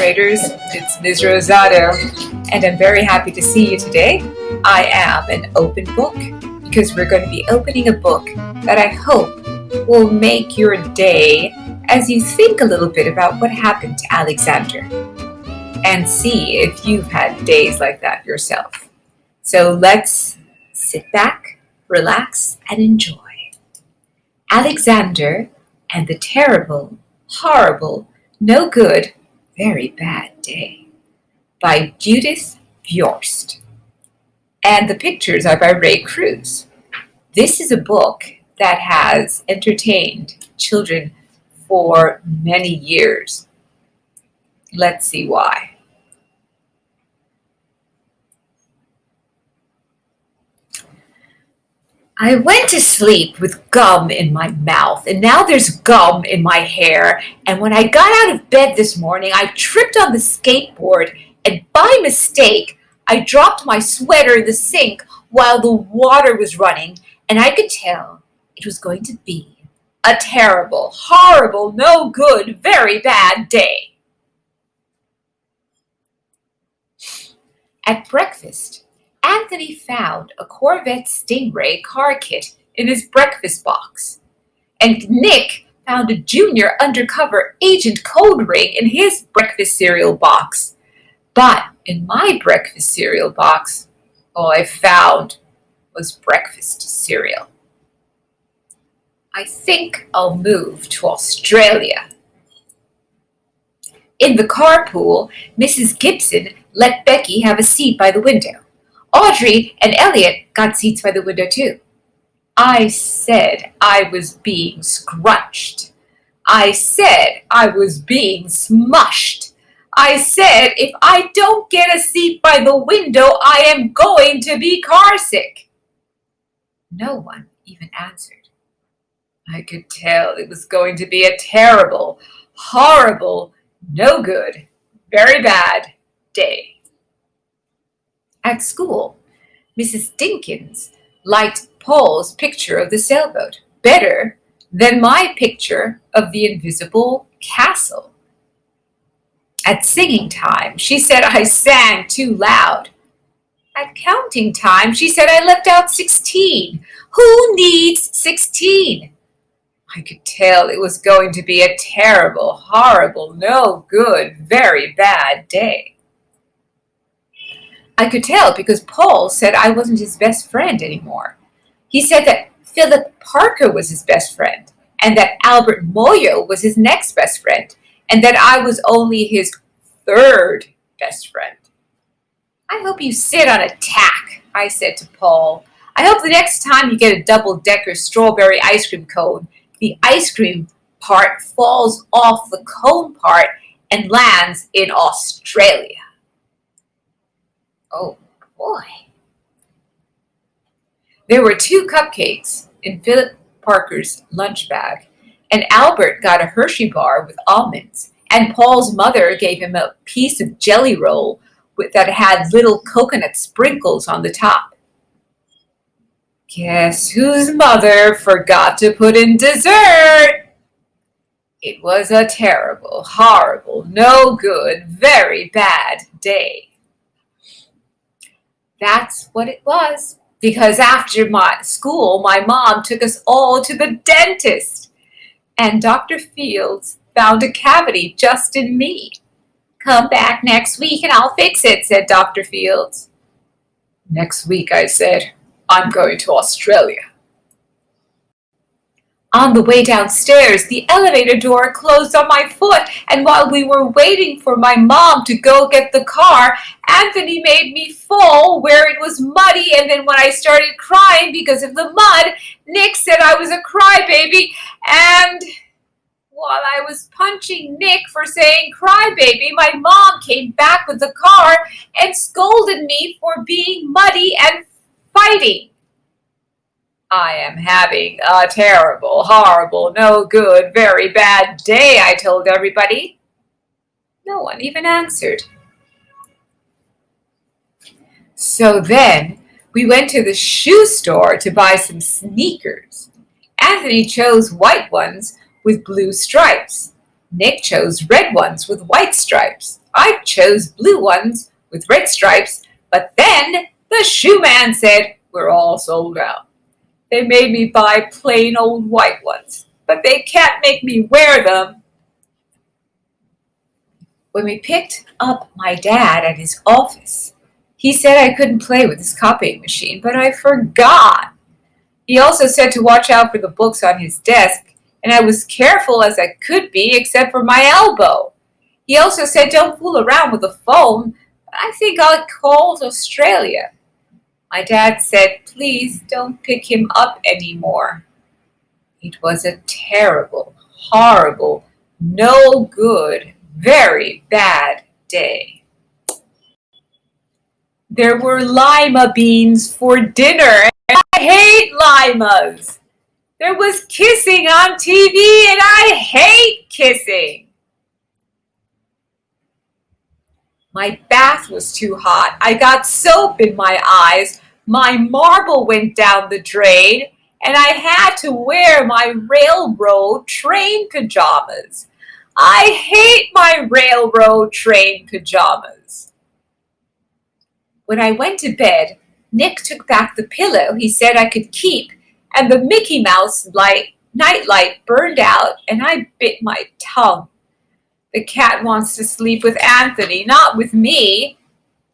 Illustrators. It's Ms. Rosado, and I'm very happy to see you today. I am an open book because we're going to be opening a book that I hope will make your day as you think a little bit about what happened to Alexander and see if you've had days like that yourself. So let's sit back, relax, and enjoy. Alexander and the terrible, horrible, no good, very bad day by Judith Viorst. And the pictures are by Cruz. This is a book that has entertained children for many years. Let's see why. I went to sleep with gum in my mouth, and now there's gum in my hair. And when I got out of bed this morning, I tripped on the skateboard, and by mistake, I dropped my sweater in the sink while the water was running, and I could tell it was going to be a terrible, horrible, no good, very bad day. At breakfast, Anthony found a Corvette Stingray car kit in his breakfast box, and Nick found a junior undercover agent code ring in his breakfast cereal box. But in my breakfast cereal box, all I found was breakfast cereal. I think I'll move to Australia. In the carpool, Mrs. Gibson let Becky have a seat by the window. Audrey and Elliot got seats by the window too. I said I was being scrunched. I said I was being smushed. I said if I don't get a seat by the window, I am going to be carsick. No one even answered. I could tell it was going to be a terrible, horrible, no good, very bad day. At school, Mrs. Dinkins liked Paul's picture of the sailboat better than my picture of the invisible castle. At singing time, she said I sang too loud. At counting time, she said I left out 16. Who needs 16? I could tell it was going to be a terrible, horrible, no good, very bad day. I could tell because Paul said I wasn't his best friend anymore. He said that Philip Parker was his best friend, and that Albert Moyo was his next best friend, and that I was only his third best friend. I hope you sit on a tack, I said to Paul. I hope the next time you get a double-decker strawberry ice cream cone, the ice cream part falls off the cone part and lands in Australia. Oh, boy. There were 2 cupcakes in Philip Parker's lunch bag, and Albert got a Hershey bar with almonds, and Paul's mother gave him a piece of jelly roll that had little coconut sprinkles on the top. Guess whose mother forgot to put in dessert? It was a terrible, horrible, no good, very bad day. That's what it was, because after school, my mom took us all to the dentist, and Dr. Fields found a cavity just in me. Come back next week and I'll fix it, said Dr. Fields. Next week, I said, I'm going to Australia. On the way downstairs, the elevator door closed on my foot, and while we were waiting for my mom to go get the car, Anthony made me fall where it was muddy, and then when I started crying because of the mud, Nick said I was a crybaby, and while I was punching Nick for saying crybaby, my mom came back with the car and scolded me for being muddy and fighting. I am having a terrible, horrible, no good, very bad day, I told everybody. No one even answered. So then we went to the shoe store to buy some sneakers. Anthony chose white ones with blue stripes. Nick chose red ones with white stripes. I chose blue ones with red stripes, but then the shoe man said, we're all sold out. They made me buy plain old white ones, but they can't make me wear them. When we picked up my dad at his office, he said I couldn't play with his copying machine, but I forgot. He also said to watch out for the books on his desk, and I was careful as I could be except for my elbow. He also said don't fool around with the phone. I think I'll call Australia. My dad said, please don't pick him up anymore. It was a terrible, horrible, no good, very bad day. There were lima beans for dinner, and I hate limas. There was kissing on TV, and I hate kissing. My bath was too hot. I got soap in my eyes. My marble went down the drain, and I had to wear my railroad train pajamas. I hate my railroad train pajamas. When I went to bed, Nick took back the pillow he said I could keep, and the Mickey Mouse nightlight burned out, and I bit my tongue. The cat wants to sleep with Anthony, not with me.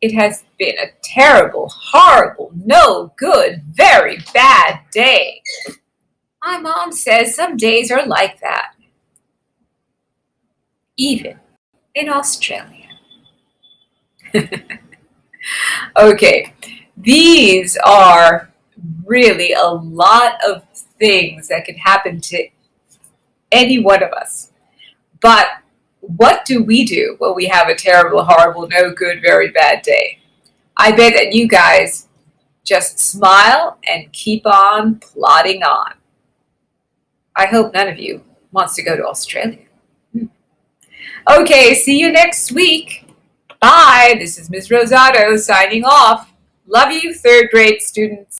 It has been a terrible, horrible, no good, very bad day. My mom says some days are like that, even in Australia. Okay, these are really a lot of things that can happen to any one of us. But what do we do when we have a terrible, horrible, no good, very bad day? I bet that you guys just smile and keep on plodding on. I hope none of you wants to go to Australia. Okay, see you next week. Bye. This is Ms. Rosado signing off. Love you, third grade students.